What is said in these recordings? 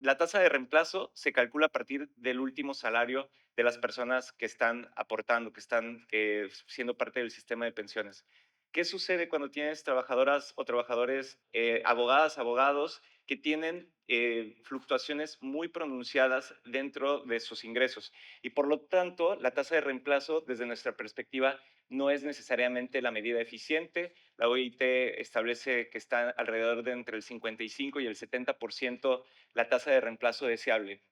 La tasa de reemplazo se calcula a partir del último salario de las personas que están aportando, que están siendo parte del sistema de pensiones. ¿Qué sucede cuando tienes trabajadoras o trabajadores, abogadas, abogados, que tienen fluctuaciones muy pronunciadas dentro de sus ingresos? Y por lo tanto, la tasa de reemplazo, desde nuestra perspectiva, no es necesariamente la medida eficiente. La OIT establece que está alrededor de entre el 55 y el 70% la tasa de reemplazo deseable.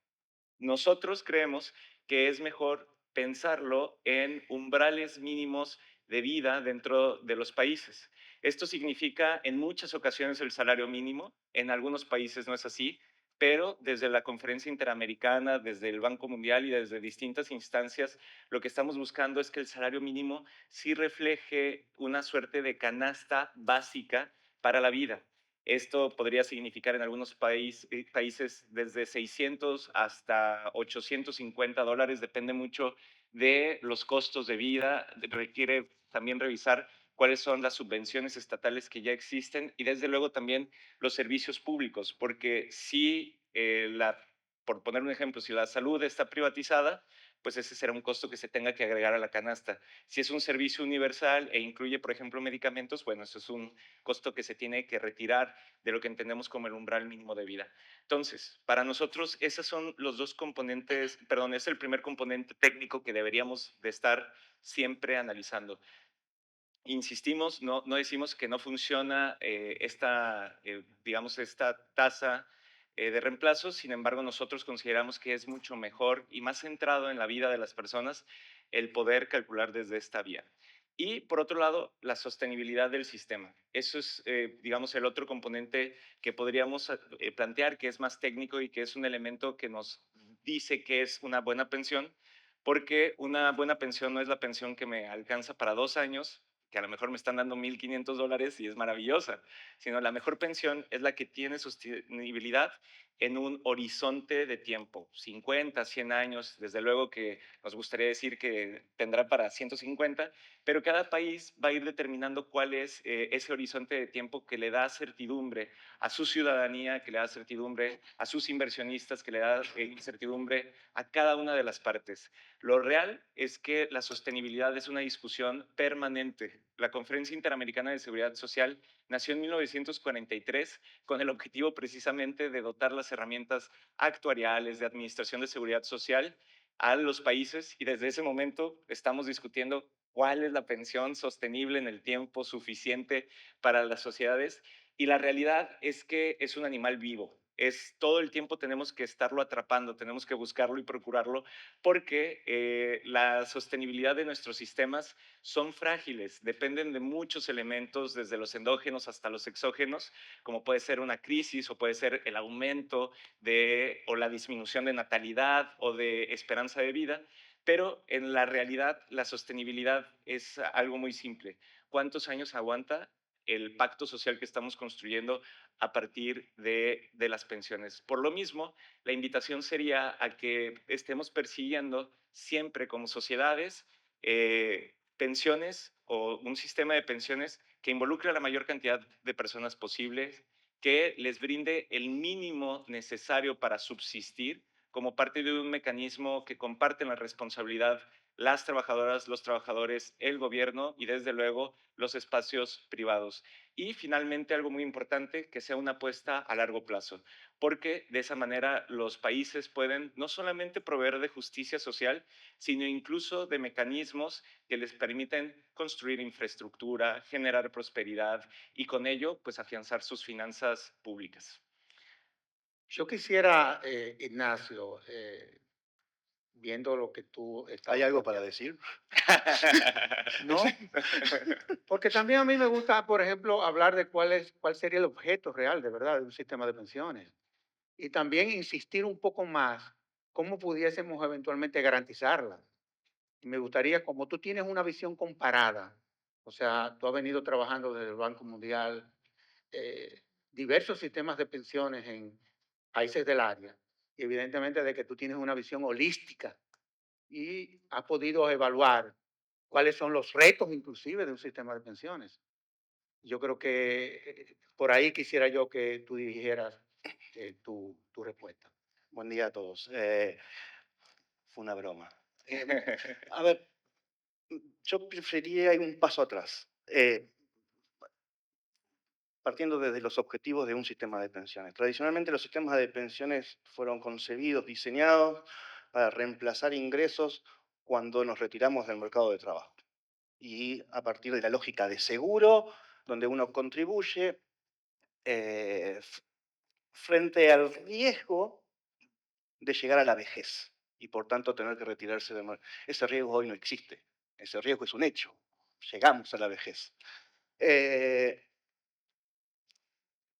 Nosotros creemos que es mejor pensarlo en umbrales mínimos de vida dentro de los países. Esto significa en muchas ocasiones el salario mínimo, en algunos países no es así, pero desde la Conferencia Interamericana, desde el Banco Mundial y desde distintas instancias, lo que estamos buscando es que el salario mínimo sí refleje una suerte de canasta básica para la vida. Esto podría significar en algunos países desde 600 hasta $850, depende mucho de los costos de vida, requiere también revisar cuáles son las subvenciones estatales que ya existen y desde luego también los servicios públicos, porque si por poner un ejemplo, si la salud está privatizada, pues ese será un costo que se tenga que agregar a la canasta. Si es un servicio universal e incluye, por ejemplo, medicamentos, bueno, eso es un costo que se tiene que retirar de lo que entendemos como el umbral mínimo de vida. Entonces, para nosotros, esos son los dos componentes, perdón, es el primer componente técnico que deberíamos de estar siempre analizando. Insistimos, no decimos que no funciona digamos, esta tasa de reemplazo, sin embargo, nosotros consideramos que es mucho mejor y más centrado en la vida de las personas el poder calcular desde esta vía. Y por otro lado, la sostenibilidad del sistema. Eso es, digamos, el otro componente que podríamos plantear, que es más técnico y que es un elemento que nos dice que es una buena pensión, porque una buena pensión no es la pensión que me alcanza para 2 años, que a lo mejor me están dando $1,500 y es maravillosa, sino la mejor pensión es la que tiene sostenibilidad en un horizonte de tiempo, 50, 100 años, desde luego que nos gustaría decir que tendrá para 150, pero cada país va a ir determinando cuál es ese horizonte de tiempo que le da certidumbre a su ciudadanía, que le da certidumbre a sus inversionistas, que le da certidumbre a cada una de las partes. Lo real es que la sostenibilidad es una discusión permanente. La Conferencia Interamericana de Seguridad Social nació en 1943 con el objetivo precisamente de dotar las herramientas actuariales de administración de seguridad social a los países y desde ese momento estamos discutiendo cuál es la pensión sostenible en el tiempo suficiente para las sociedades y la realidad es que es un animal vivo. Es todo el tiempo tenemos que estarlo atrapando, tenemos que buscarlo y procurarlo porque la sostenibilidad de nuestros sistemas son frágiles, dependen de muchos elementos, desde los endógenos hasta los exógenos, como puede ser una crisis o puede ser el aumento o la disminución de natalidad o de esperanza de vida, pero en la realidad la sostenibilidad es algo muy simple. ¿Cuántos años aguanta el pacto social que estamos construyendo a partir de las pensiones? Por lo mismo, la invitación sería a que estemos persiguiendo siempre como sociedades pensiones o un sistema de pensiones que involucre a la mayor cantidad de personas posibles, que les brinde el mínimo necesario para subsistir como parte de un mecanismo que comparten la responsabilidad las trabajadoras, los trabajadores, el gobierno y desde luego los espacios privados. Y finalmente, algo muy importante, que sea una apuesta a largo plazo porque de esa manera los países pueden no solamente proveer de justicia social, sino incluso de mecanismos que les permiten construir infraestructura, generar prosperidad y con ello, pues afianzar sus finanzas públicas. Yo quisiera, Ignacio, viendo lo que tú ¿Hay estabas algo para planteando. decir? No, porque también a mí me gusta, por ejemplo, hablar de cuál sería el objeto real, de verdad, de un sistema de pensiones. Y también insistir un poco más cómo pudiésemos eventualmente garantizarla. Y me gustaría, como tú tienes una visión comparada, o sea, tú has venido trabajando desde el Banco Mundial, diversos sistemas de pensiones en países del área, y evidentemente de que tú tienes una visión holística y has podido evaluar cuáles son los retos inclusive de un sistema de pensiones. Yo creo que por ahí quisiera yo que tú dijeras tu respuesta. Buen día a todos. Fue una broma. A ver, yo preferiría ir un paso atrás, partiendo desde los objetivos de un sistema de pensiones. Tradicionalmente los sistemas de pensiones fueron concebidos, diseñados para reemplazar ingresos cuando nos retiramos del mercado de trabajo. Y a partir de la lógica de seguro, donde uno contribuye frente al riesgo de llegar a la vejez y por tanto tener que retirarse de nuevo. Ese riesgo hoy no existe. Ese riesgo es un hecho. Llegamos a la vejez. Eh,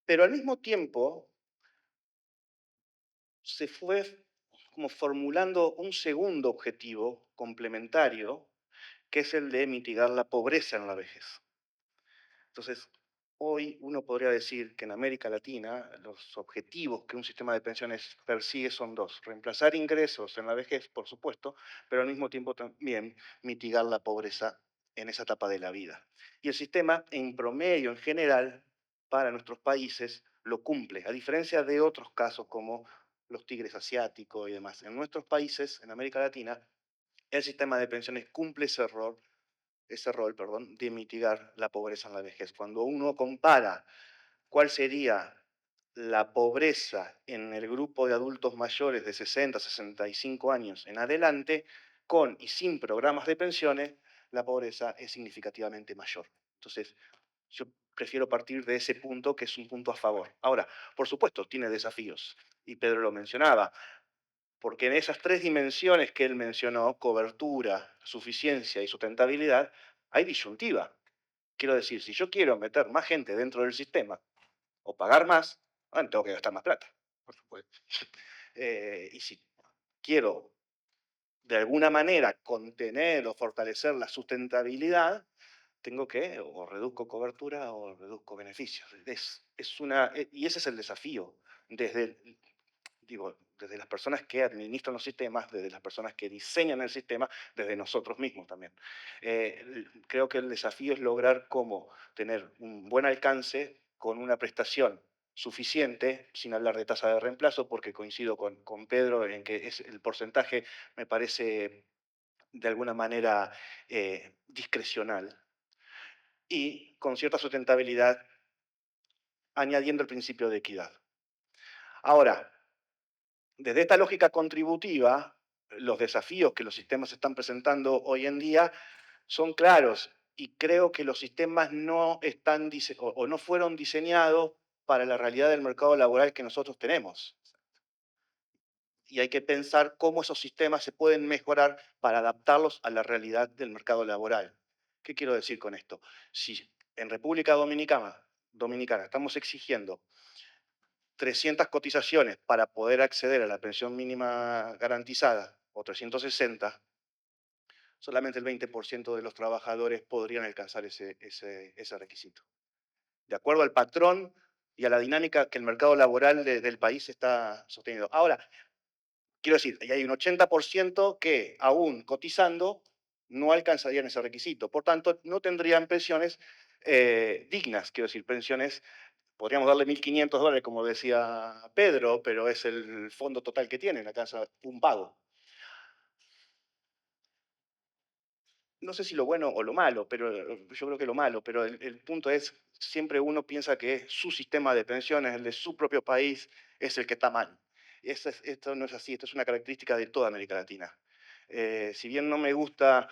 pero al mismo tiempo se fue como formulando un segundo objetivo complementario, que es el de mitigar la pobreza en la vejez. Entonces, hoy uno podría decir que en América Latina los objetivos que un sistema de pensiones persigue son dos: reemplazar ingresos en la vejez, por supuesto, pero al mismo tiempo también mitigar la pobreza en esa etapa de la vida. Y el sistema, en promedio, en general, para nuestros países, lo cumple, a diferencia de otros casos como los tigres asiáticos y demás. En nuestros países, en América Latina, el sistema de pensiones cumple ese rol, perdón, de mitigar la pobreza en la vejez. Cuando uno compara cuál sería la pobreza en el grupo de adultos mayores de 60, 65 años en adelante, con y sin programas de pensiones, la pobreza es significativamente mayor. Entonces, yo prefiero partir de ese punto, que es un punto a favor. Ahora, por supuesto, tiene desafíos, y Pedro lo mencionaba, porque en esas tres dimensiones que él mencionó, cobertura, suficiencia y sustentabilidad, hay disyuntiva. Quiero decir, si yo quiero meter más gente dentro del sistema o pagar más, bueno, tengo que gastar más plata, por supuesto. Y si quiero de alguna manera contener o fortalecer la sustentabilidad, tengo que o reduzco cobertura o reduzco beneficios. Y ese es el desafío desde desde las personas que administran los sistemas, desde las personas que diseñan el sistema, desde nosotros mismos también. Creo que el desafío es lograr cómo tener un buen alcance con una prestación suficiente, sin hablar de tasa de reemplazo, porque coincido con Pedro en que es el porcentaje me parece de alguna manera discrecional, y con cierta sustentabilidad, añadiendo el principio de equidad. Ahora, desde esta lógica contributiva, los desafíos que los sistemas están presentando hoy en día son claros, y creo que los sistemas no están o no fueron diseñados para la realidad del mercado laboral que nosotros tenemos. Y hay que pensar cómo esos sistemas se pueden mejorar para adaptarlos a la realidad del mercado laboral. ¿Qué quiero decir con esto? Si en República Dominicana estamos exigiendo 300 cotizaciones para poder acceder a la pensión mínima garantizada, o 360, solamente el 20% de los trabajadores podrían alcanzar ese requisito. De acuerdo al patrón y a la dinámica que el mercado laboral del país está sosteniendo. Ahora, quiero decir, y hay un 80% que aún cotizando no alcanzarían ese requisito. Por tanto, no tendrían pensiones dignas, quiero decir, pensiones. Podríamos darle $1.500, como decía Pedro, pero es el fondo total que tienen, acá es un pago. No sé si lo bueno o lo malo, pero yo creo que lo malo, pero el punto es, siempre uno piensa que su sistema de pensiones, el de su propio país, es el que está mal. Esto no es así, esto es una característica de toda América Latina. Si bien no me gusta,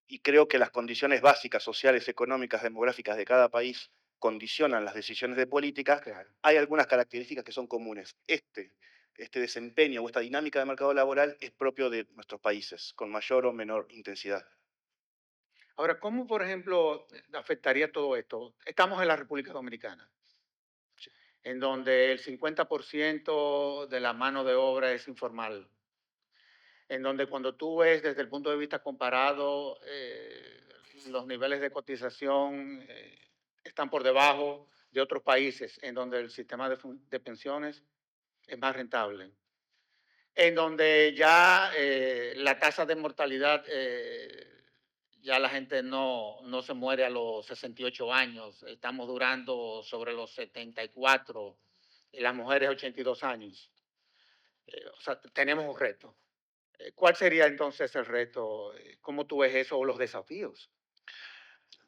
y creo que las condiciones básicas, sociales, económicas, demográficas de cada país condicionan las decisiones de política, Claro. hay algunas características que son comunes. Este desempeño o esta dinámica de mercado laboral es propio de nuestros países, con mayor o menor intensidad. Ahora, ¿cómo, por ejemplo, afectaría todo esto? Estamos en la República Dominicana, en donde el 50% de la mano de obra es informal, en donde cuando tú ves desde el punto de vista comparado, los niveles de cotización están por debajo de otros países, en donde el sistema de pensiones es más rentable, en donde ya la tasa de mortalidad, ya la gente no se muere a los 68 años, estamos durando sobre los 74, y las mujeres 82 años. O sea, tenemos un reto. ¿Cuál sería entonces el reto? ¿Cómo tú ves eso o los desafíos?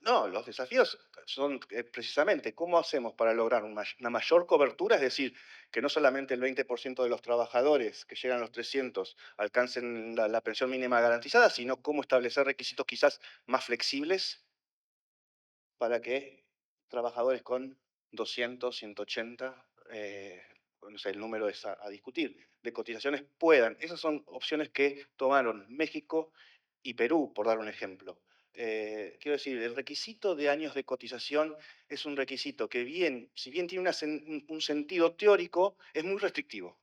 No, los desafíos son precisamente cómo hacemos para lograr una mayor cobertura, es decir, que no solamente el 20% de los trabajadores que llegan a los 300 alcancen la pensión mínima garantizada, sino cómo establecer requisitos quizás más flexibles para que trabajadores con 200, 180, no sé, el número es a discutir, de cotizaciones puedan. Esas son opciones que tomaron México y Perú, por dar un ejemplo. Quiero decir, el requisito de años de cotización es un requisito que bien, si bien tiene un sentido teórico, es muy restrictivo.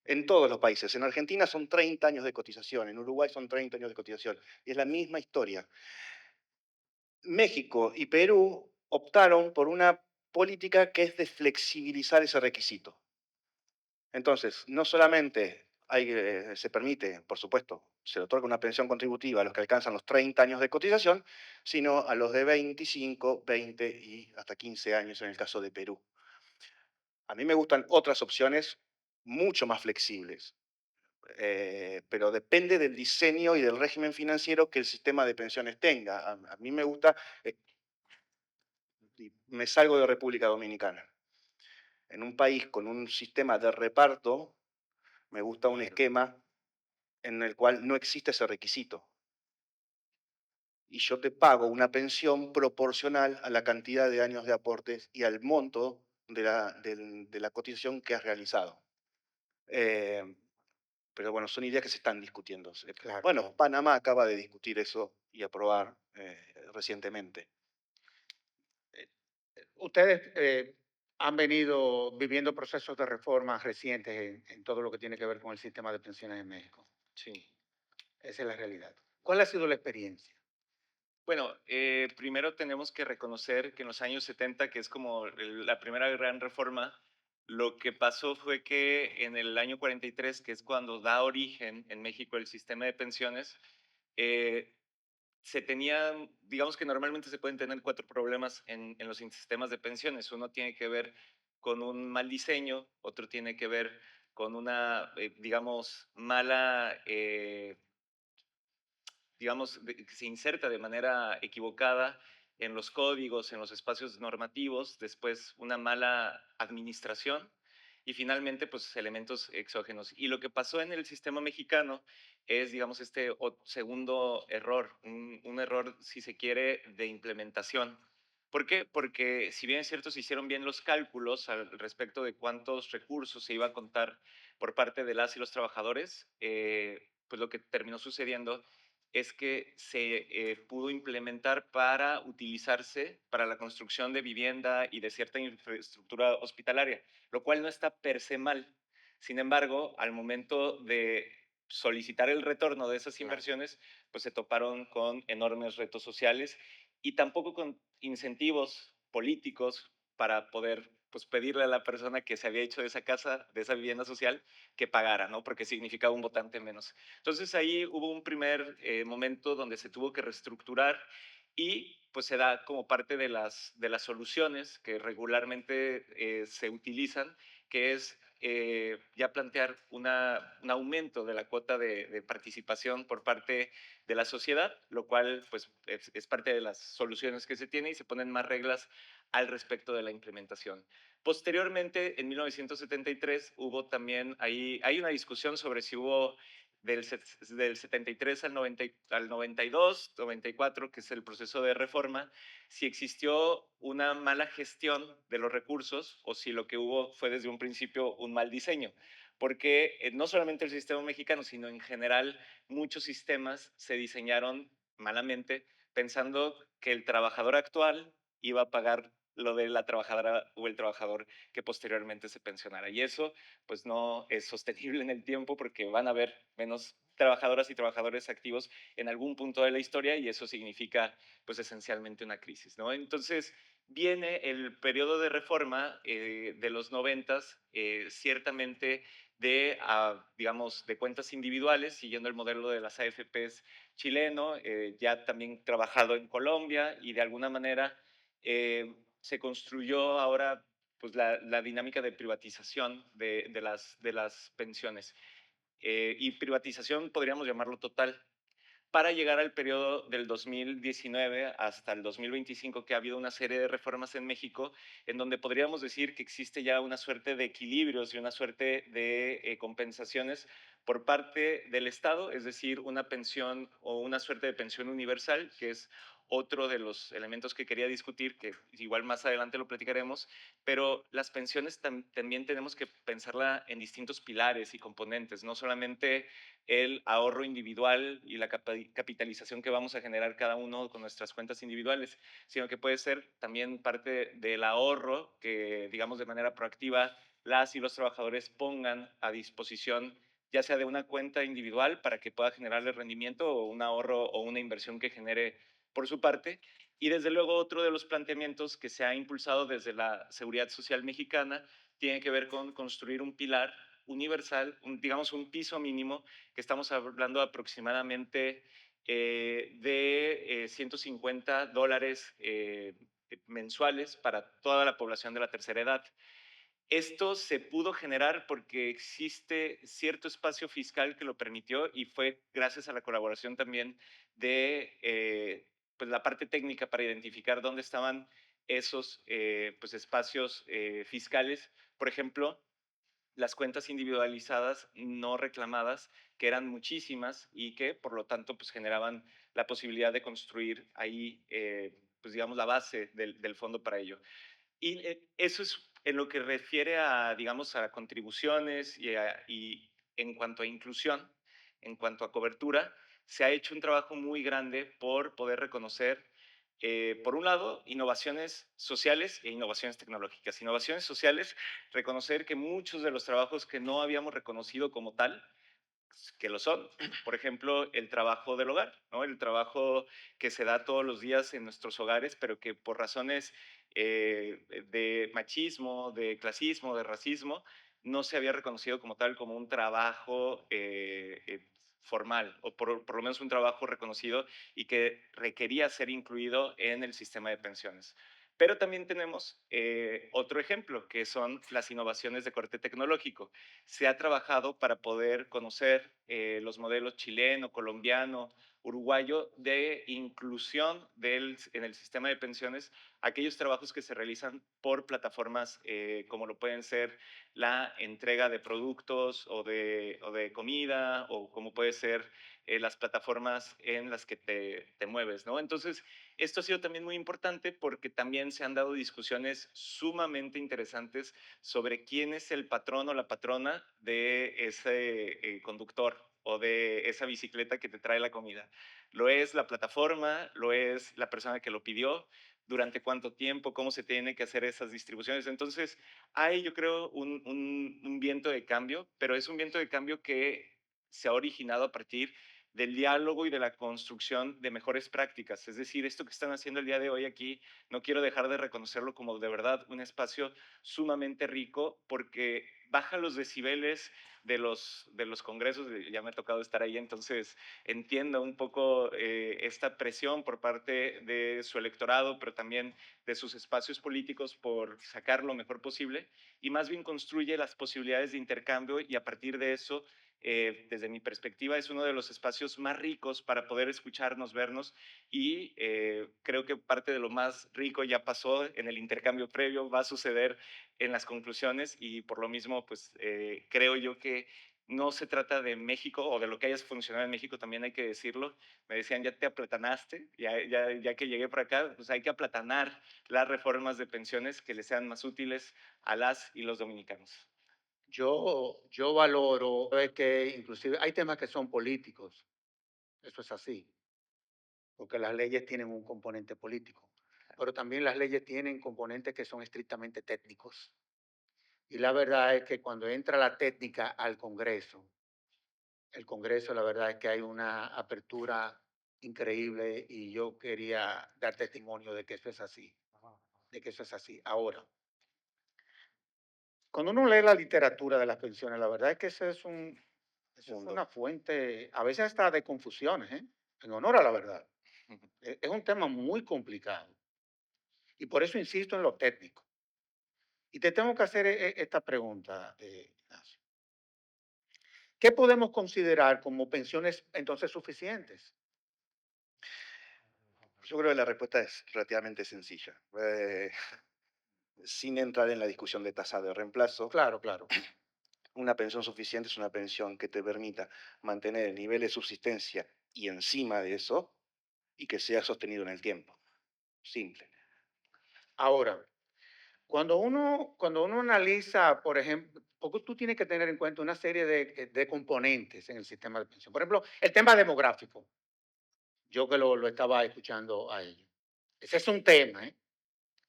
En todos los países. En Argentina son 30 años de cotización, en Uruguay son 30 años de cotización. Y es la misma historia. México y Perú optaron por una política que es de flexibilizar ese requisito. Entonces, no solamente se permite, por supuesto, se le otorga una pensión contributiva a los que alcanzan los 30 años de cotización, sino a los de 25, 20 y hasta 15 años en el caso de Perú. A mí me gustan otras opciones mucho más flexibles, pero depende del diseño y del régimen financiero que el sistema de pensiones tenga. A mí me gusta, eh, y me salgo de República Dominicana. En un país con un sistema de reparto, me gusta un Claro. esquema en el cual no existe ese requisito. Y yo te pago una pensión proporcional a la cantidad de años de aportes y al monto de la cotización que has realizado. Eh, pero bueno, son ideas que se están discutiendo. Claro, Bueno, claro. Panamá acaba de discutir eso y aprobar recientemente. Ustedes han venido viviendo procesos de reformas recientes en todo lo que tiene que ver con el sistema de pensiones en México. Sí. Esa es la realidad. ¿Cuál ha sido la experiencia? Bueno, primero tenemos que reconocer que en los años 70, que es como la primera gran reforma, lo que pasó fue que en el año 43, que es cuando da origen en México el sistema de pensiones, eh, se tenían, digamos que normalmente se pueden tener cuatro problemas en los sistemas de pensiones. Uno tiene que ver con un mal diseño, otro tiene que ver con una, digamos, mala digamos, que se inserta de manera equivocada en los códigos, en los espacios normativos, después una mala administración y finalmente, pues, elementos exógenos. Y lo que pasó en el sistema mexicano es, digamos, este segundo error, un error, si se quiere, de implementación. ¿Por qué? Porque si bien es cierto, se hicieron bien los cálculos al respecto de cuántos recursos se iba a contar por parte de las y los trabajadores, pues lo que terminó sucediendo es que se pudo implementar para utilizarse para la construcción de vivienda y de cierta infraestructura hospitalaria, lo cual no está per se mal. Sin embargo, al momento de solicitar el retorno de esas Claro. inversiones, pues se toparon con enormes retos sociales y tampoco con incentivos políticos para poder pues, pedirle a la persona que se había hecho de esa casa, de esa vivienda social, que pagara, ¿no? Porque significaba un votante menos. Entonces ahí hubo un primer momento donde se tuvo que reestructurar y pues se da como parte de las soluciones que regularmente se utilizan, que es ya plantear un aumento de la cuota de participación por parte de la sociedad, lo cual pues es parte de las soluciones que se tiene y se ponen más reglas al respecto de la implementación. Posteriormente, en 1973, hubo también, ahí, hay una discusión sobre si hubo del 73 al 92, 94, que es el proceso de reforma, si existió una mala gestión de los recursos o si lo que hubo fue desde un principio un mal diseño. Porque no solamente el sistema mexicano, sino en general muchos sistemas se diseñaron malamente pensando que el trabajador actual iba a pagar lo de la trabajadora o el trabajador que posteriormente se pensionara. Y eso pues no es sostenible en el tiempo porque van a haber menos trabajadoras y trabajadores activos en algún punto de la historia y eso significa pues esencialmente una crisis, ¿no? Entonces viene el periodo de reforma de los noventas, ciertamente de, digamos, de cuentas individuales, siguiendo el modelo de las AFPs chileno, ya también trabajado en Colombia y de alguna manera se construyó ahora pues la dinámica de privatización de las pensiones. Y privatización podríamos llamarlo total, para llegar al periodo del 2019 hasta el 2025, que ha habido una serie de reformas en México, en donde podríamos decir que existe ya una suerte de equilibrios y una suerte de compensaciones por parte del Estado, es decir, una pensión o una suerte de pensión universal, que es otro de los elementos que quería discutir, que igual más adelante lo platicaremos, pero las pensiones también tenemos que pensarla en distintos pilares y componentes, no solamente el ahorro individual y la capitalización que vamos a generar cada uno con nuestras cuentas individuales, sino que puede ser también parte del ahorro que, digamos, de manera proactiva, las y los trabajadores pongan a disposición, ya sea de una cuenta individual para que pueda generarle rendimiento o un ahorro o una inversión que genere por su parte. Y desde luego otro de los planteamientos que se ha impulsado desde la seguridad social mexicana tiene que ver con construir un pilar universal, digamos un piso mínimo, que estamos hablando aproximadamente de $150 mensuales para toda la población de la tercera edad. Esto se pudo generar porque existe cierto espacio fiscal que lo permitió y fue gracias a la colaboración también de pues la parte técnica para identificar dónde estaban esos pues espacios fiscales. Por ejemplo, las cuentas individualizadas no reclamadas, que eran muchísimas y que por lo tanto pues generaban la posibilidad de construir ahí pues digamos la base del fondo para ello. Y eso es en lo que refiere a, digamos, a contribuciones y en cuanto a inclusión, en cuanto a cobertura, se ha hecho un trabajo muy grande por poder reconocer, por un lado, innovaciones sociales e innovaciones tecnológicas. Innovaciones sociales, reconocer que muchos de los trabajos que no habíamos reconocido como tal, que lo son. Por ejemplo, el trabajo del hogar, ¿no? El trabajo que se da todos los días en nuestros hogares, pero que por razones de machismo, de clasismo, de racismo, no se había reconocido como tal, como un trabajo formal, o por lo menos un trabajo reconocido y que requería ser incluido en el sistema de pensiones. Pero también tenemos otro ejemplo, que son las innovaciones de corte tecnológico. Se ha trabajado para poder conocer los modelos chileno, colombiano, uruguayo de inclusión en el sistema de pensiones, aquellos trabajos que se realizan por plataformas como lo pueden ser la entrega de productos o de comida, o como puede ser las plataformas en las que te mueves, ¿no? Entonces, esto ha sido también muy importante porque también se han dado discusiones sumamente interesantes sobre quién es el patrón o la patrona de ese conductor o de esa bicicleta que te trae la comida. Lo es la plataforma, lo es la persona que lo pidió, durante cuánto tiempo, cómo se tiene que hacer esas distribuciones. Entonces, hay, yo creo, un viento de cambio, pero es un viento de cambio que se ha originado a partir del diálogo y de la construcción de mejores prácticas. Es decir, esto que están haciendo el día de hoy aquí, no quiero dejar de reconocerlo como de verdad un espacio sumamente rico porque baja los decibeles de los congresos, ya me ha tocado estar ahí, entonces entiendo un poco esta presión por parte de su electorado, pero también de sus espacios políticos por sacar lo mejor posible y más bien construye las posibilidades de intercambio y a partir de eso desde mi perspectiva, es uno de los espacios más ricos para poder escucharnos, vernos y creo que parte de lo más rico ya pasó en el intercambio previo, va a suceder en las conclusiones y por lo mismo, pues creo yo que no se trata de México o de lo que haya funcionado en México, también hay que decirlo. Me decían, ya te aplatanaste, ya que llegué por acá, pues hay que aplatanar las reformas de pensiones que le sean más útiles a las y los dominicanos. Yo valoro que inclusive hay temas que son políticos, eso es así, porque las leyes tienen un componente político, pero también las leyes tienen componentes que son estrictamente técnicos. Y la verdad es que cuando entra la técnica al Congreso, el Congreso, la verdad es que hay una apertura increíble y yo quería dar testimonio de que eso es así, de que eso es así. Ahora, cuando uno lee la literatura de las pensiones, la verdad es que eso es Mundo. una fuente, a veces hasta de confusiones, ¿eh? En honor a la verdad. Es un tema muy complicado y por eso insisto en lo técnico. Y te tengo que hacer esta pregunta, Ignacio. ¿Qué podemos considerar como pensiones entonces suficientes? Yo creo que la respuesta es relativamente sencilla. Sin entrar en la discusión de tasa de reemplazo, Claro, claro. una pensión suficiente es una pensión que te permita mantener el nivel de subsistencia y encima de eso, y que sea sostenido en el tiempo. Simple. Ahora, cuando uno analiza, por ejemplo, porque tú tienes que tener en cuenta una serie de componentes en el sistema de pensión. Por ejemplo, el tema demográfico. Yo que lo estaba escuchando a ellos. Ese es un tema, ¿eh?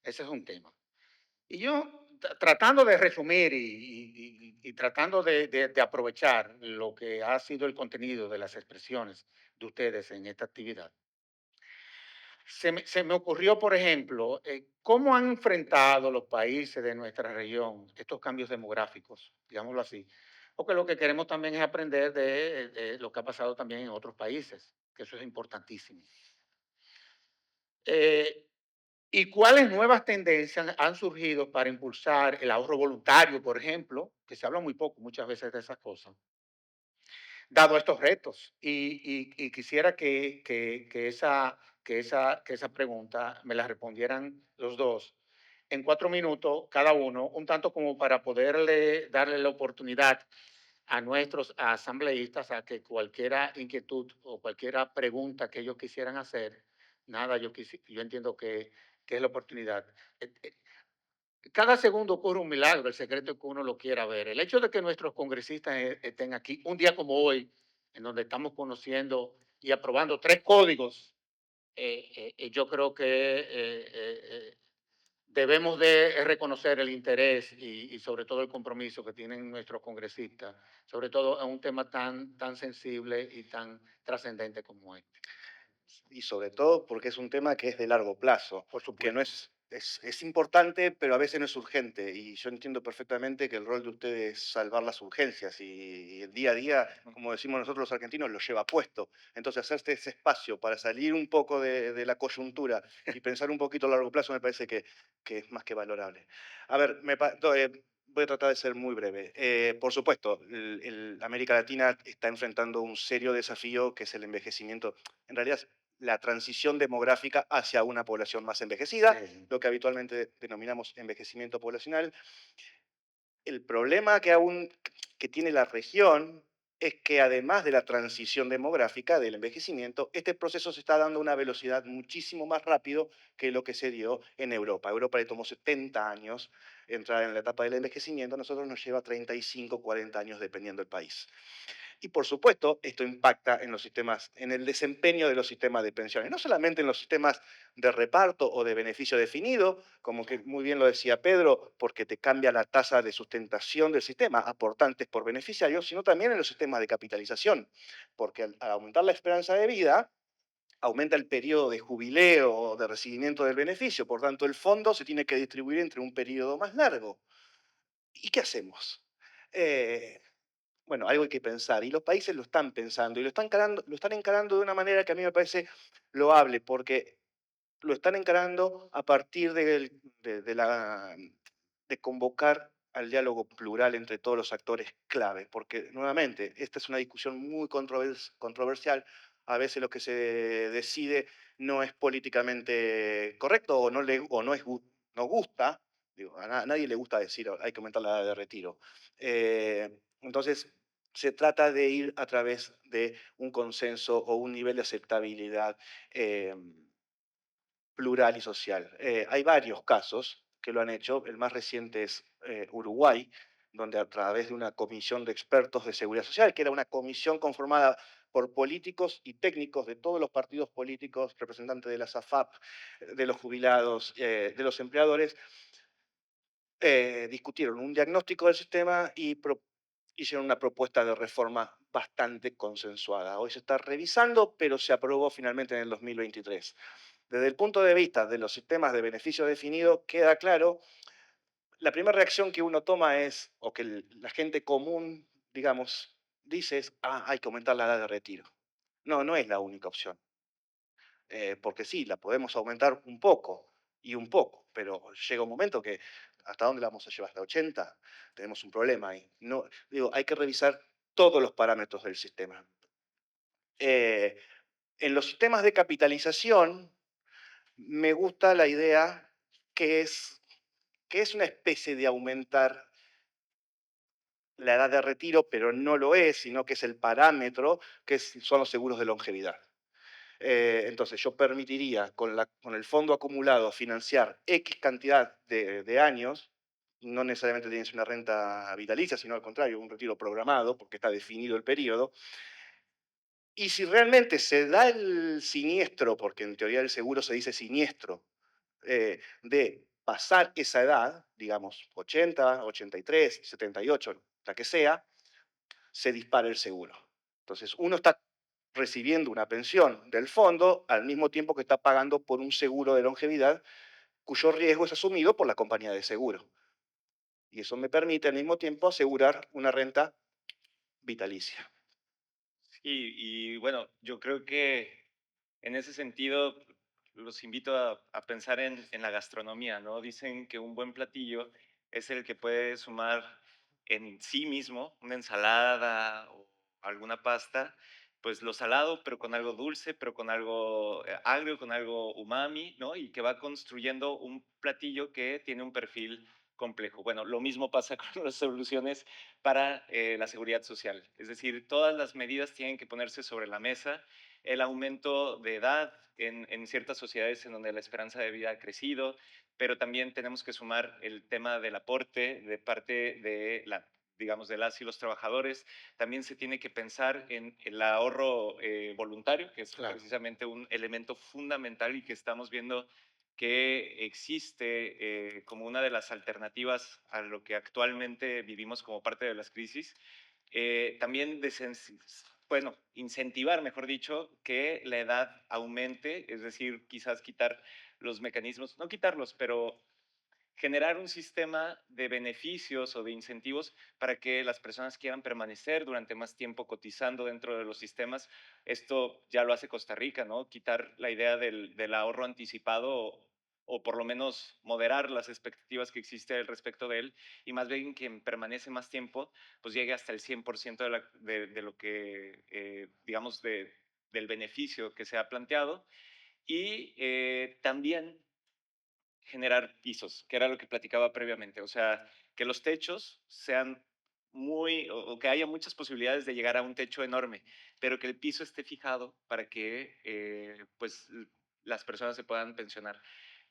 Ese es un tema. Y yo tratando de resumir y tratando de aprovechar lo que ha sido el contenido de las expresiones de ustedes en esta actividad, se me ocurrió, por ejemplo, cómo han enfrentado los países de nuestra región estos cambios demográficos, digámoslo así. Porque lo que queremos también es aprender de lo que ha pasado también en otros países, que eso es importantísimo. Eh, ¿Y cuáles nuevas tendencias han surgido para impulsar el ahorro voluntario, por ejemplo? Que se habla muy poco muchas veces de esas cosas, dado estos retos. Y quisiera que esa pregunta me la respondieran los dos en 4 minutos cada uno, un tanto como para poderle darle la oportunidad a nuestros asambleístas a que cualquiera inquietud o cualquiera pregunta que ellos quisieran hacer, nada, yo entiendo que es la oportunidad. Eh, eh, Cada segundo ocurre un milagro, el secreto es que uno lo quiera ver. El hecho de que nuestros congresistas estén aquí un día como hoy, en donde estamos conociendo y aprobando 3 códigos, yo creo que debemos de reconocer el interés y sobre todo el compromiso que tienen nuestros congresistas, sobre todo en un tema tan sensible y tan trascendente como este. Y sobre todo porque es un tema que es de largo plazo, Por que no supuesto. es importante, pero a veces no es urgente. Y yo entiendo perfectamente que el rol de ustedes es salvar las urgencias y el día a día, como decimos nosotros los argentinos, lo lleva puesto. Entonces, hacerse ese espacio para salir un poco de la coyuntura y pensar un poquito a largo plazo me parece que es más que valorable. A ver, voy a tratar de ser muy breve. Por supuesto, América Latina está enfrentando un serio desafío que es el envejecimiento. En realidad, la transición demográfica hacia una población más envejecida, Sí. lo que habitualmente denominamos envejecimiento poblacional. El problema que tiene la región es que además de la transición demográfica, del envejecimiento, este proceso se está dando a una velocidad muchísimo más rápido que lo que se dio en Europa. A Europa le tomó 70 años entrar en la etapa del envejecimiento, a nosotros nos lleva 35, 40 años dependiendo del país. Y por supuesto, esto impacta en los sistemas, en el desempeño de los sistemas de pensiones, no solamente en los sistemas de reparto o de beneficio definido, como que muy bien lo decía Pedro, porque te cambia la tasa de sustentación del sistema, aportantes por beneficiarios, sino también en los sistemas de capitalización, porque al aumentar la esperanza de vida, aumenta el periodo de jubileo o de recibimiento del beneficio, por tanto el fondo se tiene que distribuir entre un periodo más largo. ¿Y qué hacemos? Eh, bueno, algo hay que pensar, y los países lo están pensando, y lo están encarando de una manera que a mí me parece loable, porque lo están encarando a partir de convocar al diálogo plural entre todos los actores clave, porque nuevamente, esta es una discusión muy controversial, a veces lo que se decide no es políticamente correcto o no, no gusta, digo, a nadie le gusta decir hay que aumentar la edad de retiro. Entonces, se trata de ir a través de un consenso o un nivel de aceptabilidad eh, plural y social. Hay varios casos que lo han hecho. El más reciente es Uruguay, donde a través de una comisión de expertos de seguridad social, que era una comisión conformada por políticos y técnicos de todos los partidos políticos, representantes de la SAFAP, de los jubilados, de los empleadores, discutieron un diagnóstico del sistema y hicieron una propuesta de reforma bastante consensuada. Hoy se está revisando, pero se aprobó finalmente en el 2023. Desde el punto de vista de los sistemas de beneficio definido, queda claro, la primera reacción que uno toma es, o que la gente común, digamos, dice es, hay que aumentar la edad de retiro. No, no es la única opción. Porque sí, la podemos aumentar un poco y un poco, pero llega un momento que ¿Hasta dónde la vamos a llevar? ¿Hasta 80? Tenemos un problema ahí. No, digo, hay que revisar todos los parámetros del sistema. Eh, en los sistemas de capitalización, me gusta la idea que es una especie de aumentar la edad de retiro, pero no lo es, sino que es el parámetro, son los seguros de longevidad. Entonces, yo permitiría con el fondo acumulado financiar X cantidad de años, no necesariamente tiene que ser una renta vitalicia, sino al contrario, un retiro programado, porque está definido el periodo. Y si realmente se da el siniestro, porque en teoría del seguro se dice siniestro, de pasar esa edad, digamos 80, 83, 78, la que sea, se dispara el seguro. Entonces, uno está recibiendo una pensión del fondo al mismo tiempo que está pagando por un seguro de longevidad cuyo riesgo es asumido por la compañía de seguro. Y eso me permite al mismo tiempo asegurar una renta vitalicia. Sí, y bueno, yo creo que en ese sentido los invito a pensar en la gastronomía, ¿no? Dicen que un buen platillo es el que puede sumar en sí mismo una ensalada o alguna pasta, pues lo salado, pero con algo dulce, pero con algo agrio, con algo umami, ¿no? Y que va construyendo un platillo que tiene un perfil complejo. Bueno, lo mismo pasa con las soluciones para la seguridad social. Es decir, todas las medidas tienen que ponerse sobre la mesa. El aumento de edad en ciertas sociedades en donde la esperanza de vida ha crecido, pero también tenemos que sumar el tema del aporte de parte de digamos, de las y los trabajadores. También se tiene que pensar en el ahorro voluntario, que es Claro. precisamente un elemento fundamental y que estamos viendo que existe como una de las alternativas a lo que actualmente vivimos como parte de las crisis. También bueno, incentivar, mejor dicho, que la edad aumente, es decir, quizás quitar los mecanismos, no quitarlos, pero generar un sistema de beneficios o de incentivos para que las personas quieran permanecer durante más tiempo cotizando dentro de los sistemas. Esto ya lo hace Costa Rica, ¿no? Quitar la idea del ahorro anticipado o por lo menos moderar las expectativas que existe al respecto de él y más bien quien permanece más tiempo, pues llegue hasta el 100% de lo que, digamos, del beneficio que se ha planteado. Y también generar pisos, que era lo que platicaba previamente. O sea, que los techos sean o que haya muchas posibilidades de llegar a un techo enorme, pero que el piso esté fijado para que pues las personas se puedan pensionar.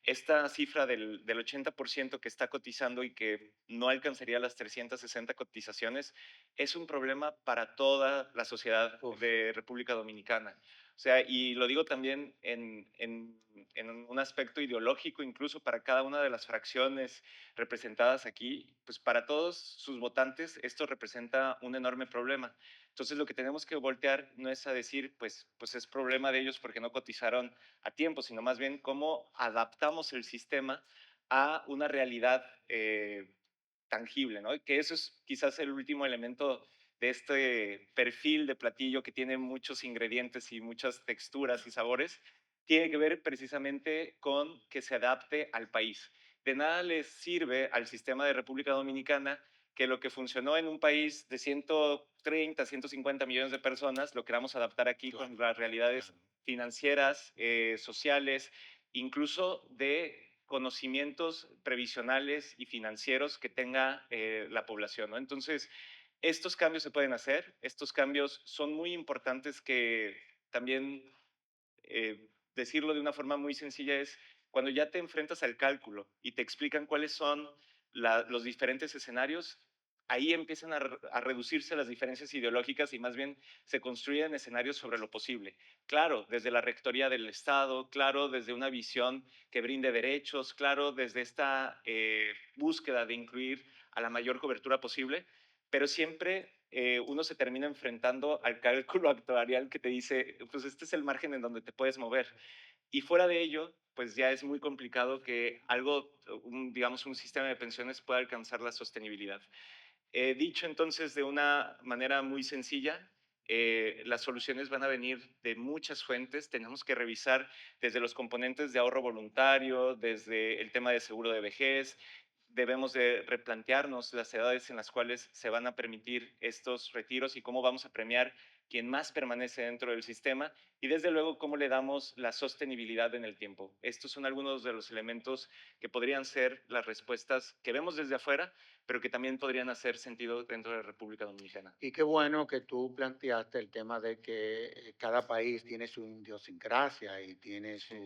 Esta cifra del 80% que está cotizando y que no alcanzaría las 360 cotizaciones es un problema para toda la sociedad Uf, de República Dominicana. O sea, y lo digo también en un aspecto ideológico, incluso para cada una de las fracciones representadas aquí, pues para todos sus votantes esto representa un enorme problema. Entonces lo que tenemos que voltear no es a decir, pues es problema de ellos porque no cotizaron a tiempo, sino más bien cómo adaptamos el sistema a una realidad tangible, ¿no? Que eso es quizás el último elemento de este perfil de platillo que tiene muchos ingredientes y muchas texturas y sabores, tiene que ver precisamente con que se adapte al país. De nada les sirve al sistema de República Dominicana que lo que funcionó en un país de 130, 150 millones de personas, lo queramos adaptar aquí claro, con las realidades claro. financieras, sociales, incluso de conocimientos previsionales y financieros que tenga la población, ¿no? Entonces, estos cambios se pueden hacer, estos cambios son muy importantes que también decirlo de una forma muy sencilla es cuando ya te enfrentas al cálculo y te explican cuáles son los diferentes escenarios, ahí empiezan a reducirse las diferencias ideológicas y más bien se construyen escenarios sobre lo posible. Claro, desde la rectoría del Estado, claro, desde una visión que brinde derechos, claro, desde esta búsqueda de incluir a la mayor cobertura posible, pero siempre uno se termina enfrentando al cálculo actuarial que te dice, pues este es el margen en donde te puedes mover. Y fuera de ello, pues ya es muy complicado que algo, digamos, un sistema de pensiones pueda alcanzar la sostenibilidad. Dicho entonces de una manera muy sencilla, las soluciones van a venir de muchas fuentes. Tenemos que revisar desde los componentes de ahorro voluntario, desde el tema de seguro de vejez, debemos de replantearnos las edades en las cuales se van a permitir estos retiros y cómo vamos a premiar quien más permanece dentro del sistema y desde luego cómo le damos la sostenibilidad en el tiempo. Estos son algunos de los elementos que podrían ser las respuestas que vemos desde afuera, pero que también podrían hacer sentido dentro de la República Dominicana. Y qué bueno que tú planteaste el tema de que cada país tiene su idiosincrasia y tiene Sí.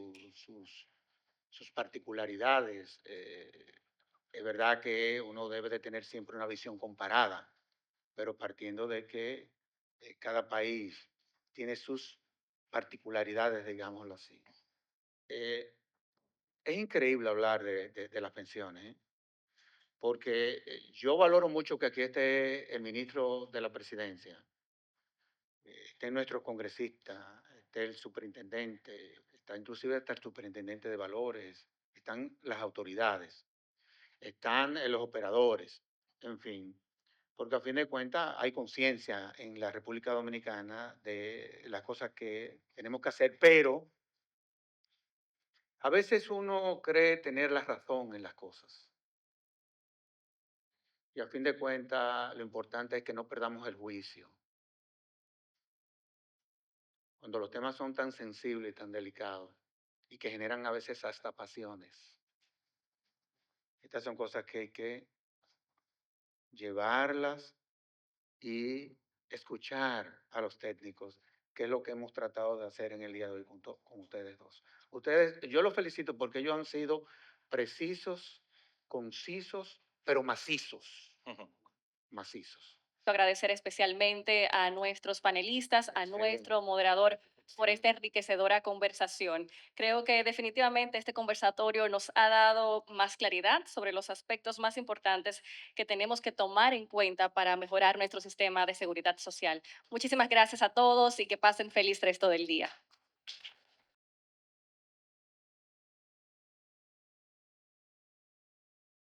sus particularidades. Es verdad que uno debe de tener siempre una visión comparada, pero partiendo de que cada país tiene sus particularidades, digámoslo así. Eh, es increíble hablar de las pensiones, ¿eh? Porque yo valoro mucho que aquí esté el ministro de la presidencia, esté nuestro congresista, esté el superintendente, está inclusive hasta el superintendente de valores, están las autoridades, están los operadores, en fin, porque a fin de cuentas hay conciencia en la República Dominicana de las cosas que tenemos que hacer, pero a veces uno cree tener la razón en las cosas. Y a fin de cuentas, lo importante es que no perdamos el juicio. Cuando los temas son tan sensibles y tan delicados y que generan a veces hasta pasiones. Estas son cosas que hay que llevarlas y escuchar a los técnicos, que es lo que hemos tratado de hacer en el día de hoy con ustedes dos. Ustedes, yo los felicito porque ellos han sido precisos, concisos, pero macizos, macizos. Agradecer especialmente a nuestros panelistas, a Excelente. nuestro moderador por Sí. esta enriquecedora conversación. Creo que definitivamente este conversatorio nos ha dado más claridad sobre los aspectos más importantes que tenemos que tomar en cuenta para mejorar nuestro sistema de seguridad social. Muchísimas gracias a todos y que pasen feliz resto del día.